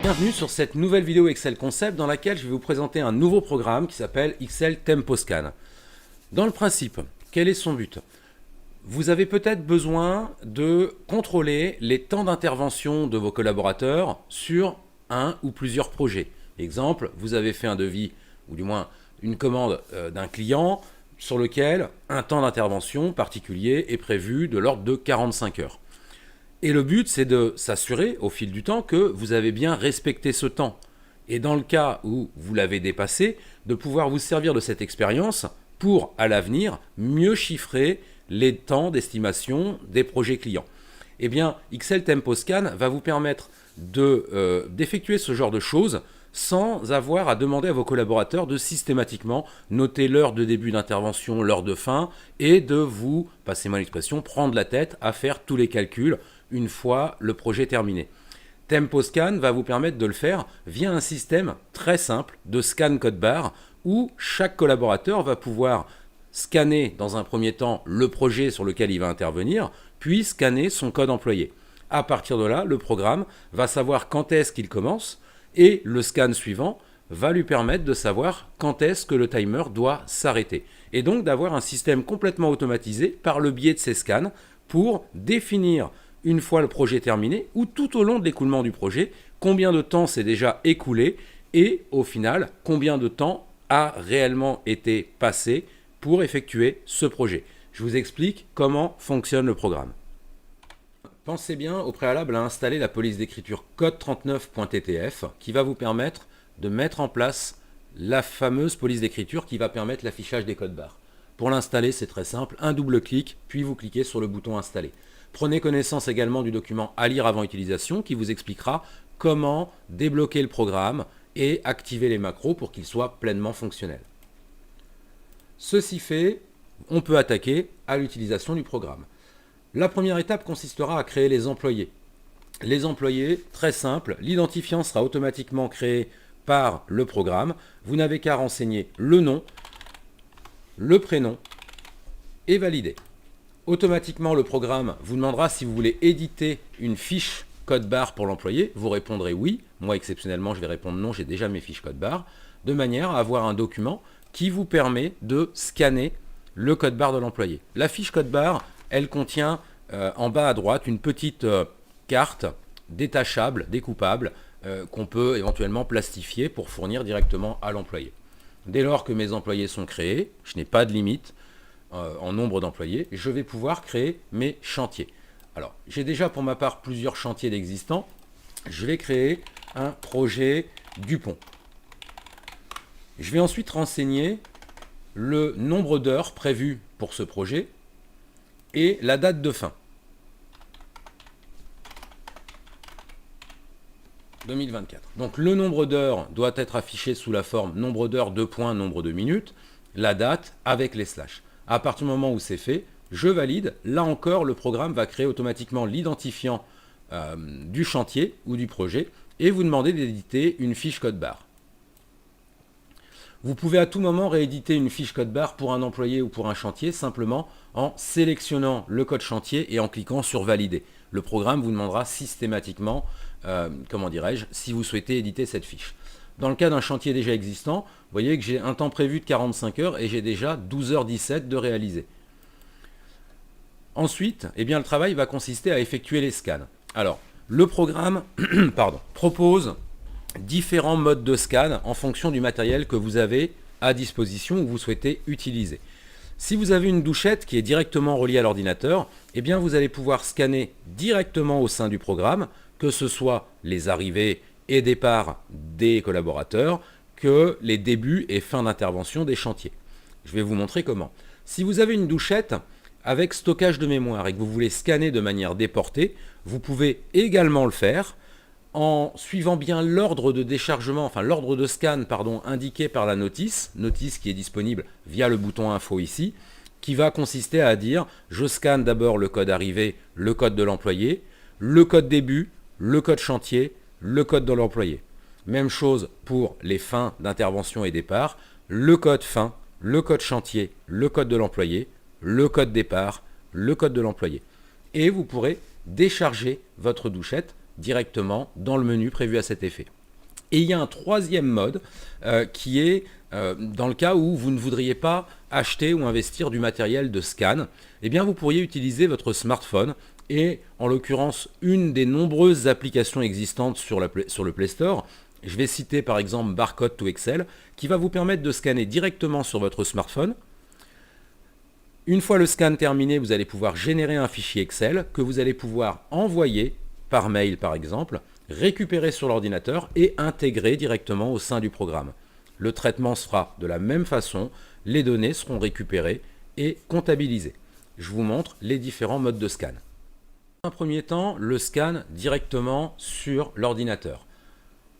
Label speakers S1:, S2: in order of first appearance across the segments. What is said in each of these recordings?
S1: Bienvenue sur cette nouvelle vidéo Excel Concept dans laquelle je vais vous présenter un nouveau programme qui s'appelle Excel TempoScan. Dans le principe, quel est son but? Vous avez peut-être besoin de contrôler les temps d'intervention de vos collaborateurs sur un ou plusieurs projets. Exemple, vous avez fait un devis, ou du moins une commande d'un client sur lequel un temps d'intervention particulier est prévu de l'ordre de 45 heures. Et le but, c'est de s'assurer au fil du temps que vous avez bien respecté ce temps. Et dans le cas où vous l'avez dépassé, de pouvoir vous servir de cette expérience pour, à l'avenir, mieux chiffrer les temps d'estimation des projets clients. Eh bien, Excel TempoScan va vous permettre d'effectuer ce genre de choses sans avoir à demander à vos collaborateurs de systématiquement noter l'heure de début d'intervention, l'heure de fin, et de vous, passez-moi l'expression, prendre la tête à faire tous les calculs une fois le projet terminé. TempoScan va vous permettre de le faire via un système très simple de scan code barre où chaque collaborateur va pouvoir scanner dans un premier temps le projet sur lequel il va intervenir, puis scanner son code employé. À partir de là, le programme va savoir quand est-ce qu'il commence et le scan suivant va lui permettre de savoir quand est-ce que le timer doit s'arrêter. Et donc d'avoir un système complètement automatisé par le biais de ces scans pour définir une fois le projet terminé ou tout au long de l'écoulement du projet, combien de temps s'est déjà écoulé et au final, combien de temps a réellement été passé pour effectuer ce projet. Je vous explique comment fonctionne le programme. Pensez bien au préalable à installer la police d'écriture code39.ttf qui va vous permettre de mettre en place la fameuse police d'écriture qui va permettre l'affichage des codes barres. Pour l'installer, c'est très simple, un double clic, puis vous cliquez sur le bouton installer. Prenez connaissance également du document à lire avant utilisation qui vous expliquera comment débloquer le programme et activer les macros pour qu'il soit pleinement fonctionnel. Ceci fait, on peut attaquer à l'utilisation du programme. La première étape consistera à créer les employés. Les employés, très simple, l'identifiant sera automatiquement créé par le programme. Vous n'avez qu'à renseigner le nom, le prénom et valider. Automatiquement, le programme vous demandera si vous voulez éditer une fiche code barre pour l'employé. Vous répondrez oui. Moi, exceptionnellement, je vais répondre non, j'ai déjà mes fiches code barre. De manière à avoir un document qui vous permet de scanner le code barre de l'employé. La fiche code barre, elle contient en bas à droite une petite carte détachable, découpable, qu'on peut éventuellement plastifier pour fournir directement à l'employé. Dès lors que mes employés sont créés, je n'ai pas de limite en nombre d'employés, je vais pouvoir créer mes chantiers. Alors, j'ai déjà pour ma part plusieurs chantiers d'existants. Je vais créer un projet Dupont. Je vais ensuite renseigner le nombre d'heures prévues pour ce projet et la date de fin. 2024. Donc le nombre d'heures doit être affiché sous la forme nombre d'heures, nombre de minutes, la date avec les slash. À partir du moment où c'est fait, je valide. Là encore, le programme va créer automatiquement l'identifiant du chantier ou du projet et vous demander d'éditer une fiche code barre. Vous pouvez à tout moment rééditer une fiche code barre pour un employé ou pour un chantier simplement en sélectionnant le code chantier et en cliquant sur valider. Le programme vous demandera systématiquement, si vous souhaitez éditer cette fiche. Dans le cas d'un chantier déjà existant, vous voyez que j'ai un temps prévu de 45 heures et j'ai déjà 12h17 de réaliser. Ensuite, le travail va consister à effectuer les scans. Alors, le programme propose différents modes de scan en fonction du matériel que vous avez à disposition ou que vous souhaitez utiliser. Si vous avez une douchette qui est directement reliée à l'ordinateur, vous allez pouvoir scanner directement au sein du programme, que ce soit les arrivées et départs des collaborateurs, que les débuts et fins d'intervention des chantiers. Je vais vous montrer comment. Si vous avez une douchette avec stockage de mémoire et que vous voulez scanner de manière déportée, vous pouvez également le faire en suivant bien l'ordre de déchargement, l'ordre de scan indiqué par la notice qui est disponible via le bouton info ici, qui va consister à dire je scanne d'abord le code arrivé, le code de l'employé, le code début, le code chantier, le code de l'employé. Même chose pour les fins d'intervention et départ, le code fin, le code chantier, le code de l'employé, le code départ, le code de l'employé. Et vous pourrez décharger votre douchette directement dans le menu prévu à cet effet. Et il y a un troisième mode qui est dans le cas où vous ne voudriez pas acheter ou investir du matériel de scan. Eh bien, vous pourriez utiliser votre smartphone et en l'occurrence une des nombreuses applications existantes sur le Play Store. Je vais citer par exemple Barcode to Excel qui va vous permettre de scanner directement sur votre smartphone. Une fois le scan terminé, vous allez pouvoir générer un fichier Excel que vous allez pouvoir envoyer par mail par exemple, récupérer sur l'ordinateur et intégrer directement au sein du programme. Le traitement se fera de la même façon, les données seront récupérées et comptabilisées. Je vous montre les différents modes de scan. Dans un premier temps, le scan directement sur l'ordinateur.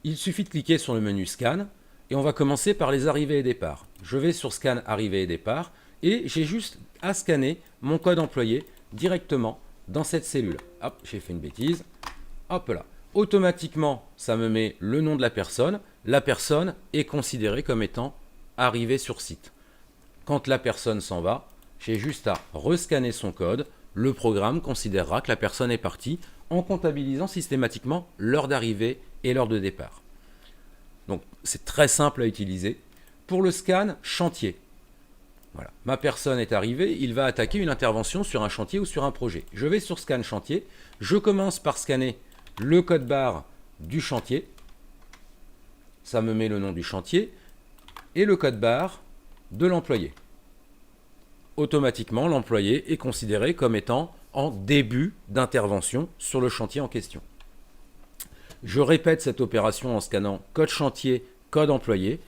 S1: Il suffit de cliquer sur le menu scan et on va commencer par les arrivées et départs. Je vais sur scan arrivées et départs et j'ai juste à scanner mon code employé directement dans cette cellule. Hop, j'ai fait une bêtise. Hop là. Automatiquement, ça me met le nom de la personne. La personne est considérée comme étant arrivée sur site. Quand la personne s'en va, j'ai juste à rescanner son code. Le programme considérera que la personne est partie en comptabilisant systématiquement l'heure d'arrivée et l'heure de départ. Donc c'est très simple à utiliser. Pour le scan chantier, voilà. Ma personne est arrivée, il va attaquer une intervention sur un chantier ou sur un projet. Je vais sur scan chantier, je commence par scanner le code barre du chantier, ça me met le nom du chantier, et le code barre de l'employé. Automatiquement, l'employé est considéré comme étant en début d'intervention sur le chantier en question. Je répète cette opération en scannant code chantier, code employé.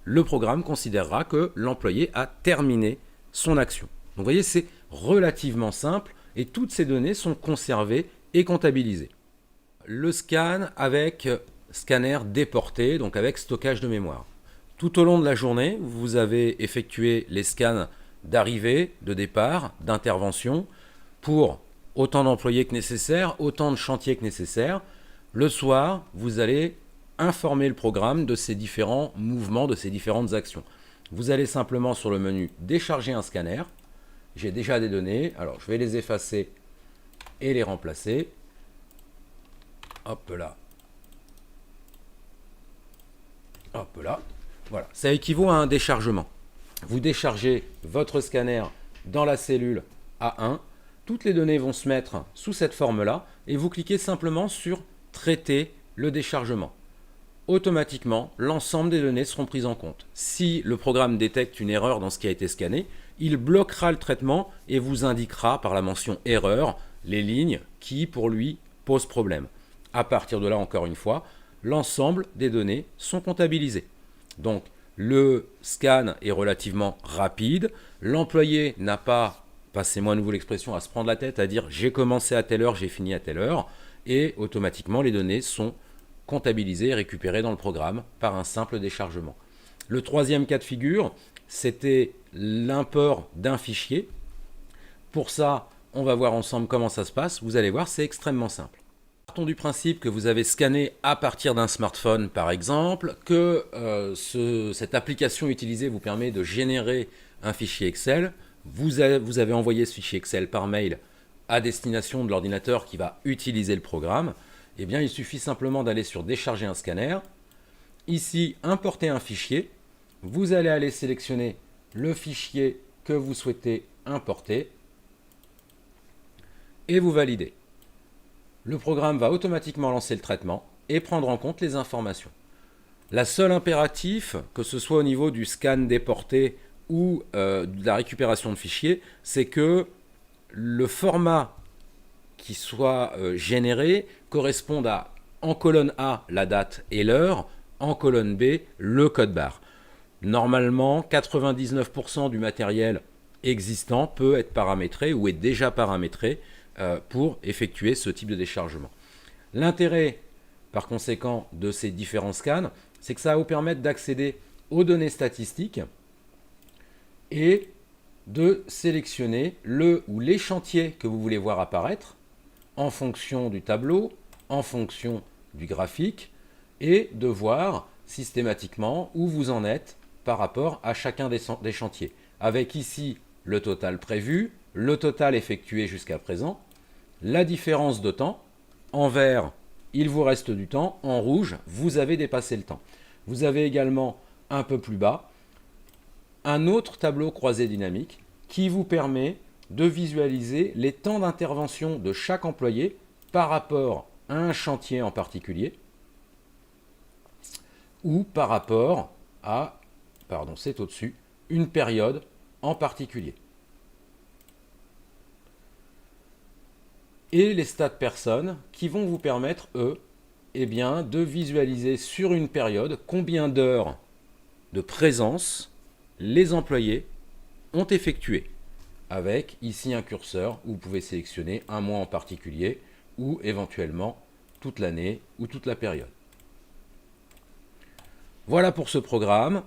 S1: Le programme considérera que l'employé a terminé son action. Donc vous voyez, c'est relativement simple et toutes ces données sont conservées et comptabilisées. Le scan avec scanner déporté, donc avec stockage de mémoire. Tout au long de la journée, vous avez effectué les scans d'arrivée, de départ, d'intervention pour autant d'employés que nécessaire, autant de chantiers que nécessaire. Le soir, vous allez informer le programme de ces différents mouvements, de ces différentes actions. Vous allez simplement sur le menu décharger un scanner. J'ai déjà des données, alors je vais les effacer et les remplacer. Hop là. Hop là. Voilà, ça équivaut à un déchargement. Vous déchargez votre scanner dans la cellule A1. Toutes les données vont se mettre sous cette forme-là et vous cliquez simplement sur traiter le déchargement. Automatiquement, l'ensemble des données seront prises en compte. Si le programme détecte une erreur dans ce qui a été scanné, il bloquera le traitement et vous indiquera par la mention erreur les lignes qui, pour lui, posent problème. À partir de là, encore une fois, l'ensemble des données sont comptabilisées. Donc, le scan est relativement rapide. L'employé n'a pas, passez-moi à nouveau l'expression, à se prendre la tête, à dire j'ai commencé à telle heure, j'ai fini à telle heure. Et automatiquement, les données sont comptabilisées et récupérées dans le programme par un simple déchargement. Le troisième cas de figure, c'était l'import d'un fichier. Pour ça, on va voir ensemble comment ça se passe. Vous allez voir, c'est extrêmement simple. Partons du principe que vous avez scanné à partir d'un smartphone, par exemple, que cette application utilisée vous permet de générer un fichier Excel. Vous avez envoyé ce fichier Excel par mail à destination de l'ordinateur qui va utiliser le programme. Eh bien, il suffit simplement d'aller sur décharger un scanner. Ici, importer un fichier. Vous allez aller sélectionner le fichier que vous souhaitez importer et vous validez. Le programme va automatiquement lancer le traitement et prendre en compte les informations. La seule impératif, que ce soit au niveau du scan déporté ou de la récupération de fichiers, c'est que le format qui soit généré corresponde à, en colonne A, la date et l'heure, en colonne B, le code barre. Normalement, 99% du matériel existant peut être paramétré ou est déjà paramétré pour effectuer ce type de déchargement. L'intérêt, par conséquent, de ces différents scans, c'est que ça va vous permettre d'accéder aux données statistiques et de sélectionner le ou les chantiers que vous voulez voir apparaître en fonction du tableau, en fonction du graphique, et de voir systématiquement où vous en êtes par rapport à chacun des chantiers. Avec ici le total prévu, le total effectué jusqu'à présent, la différence de temps, en vert il vous reste du temps. En rouge, vous avez dépassé le temps. Vous avez également un peu plus bas un autre tableau croisé dynamique qui vous permet de visualiser les temps d'intervention de chaque employé par rapport à un chantier en particulier ou par rapport à, c'est au-dessus, une période en particulier. Et les stats personnes qui vont vous permettre, eux, de visualiser sur une période combien d'heures de présence les employés ont effectué. Avec ici un curseur où vous pouvez sélectionner un mois en particulier ou éventuellement toute l'année ou toute la période. Voilà pour ce programme.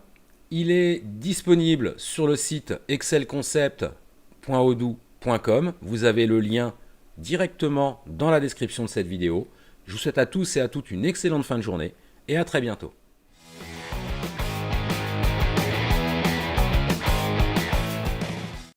S1: Il est disponible sur le site excelconcept.odoo.com. Vous avez le lien directement dans la description de cette vidéo. Je vous souhaite à tous et à toutes une excellente fin de journée et à très bientôt.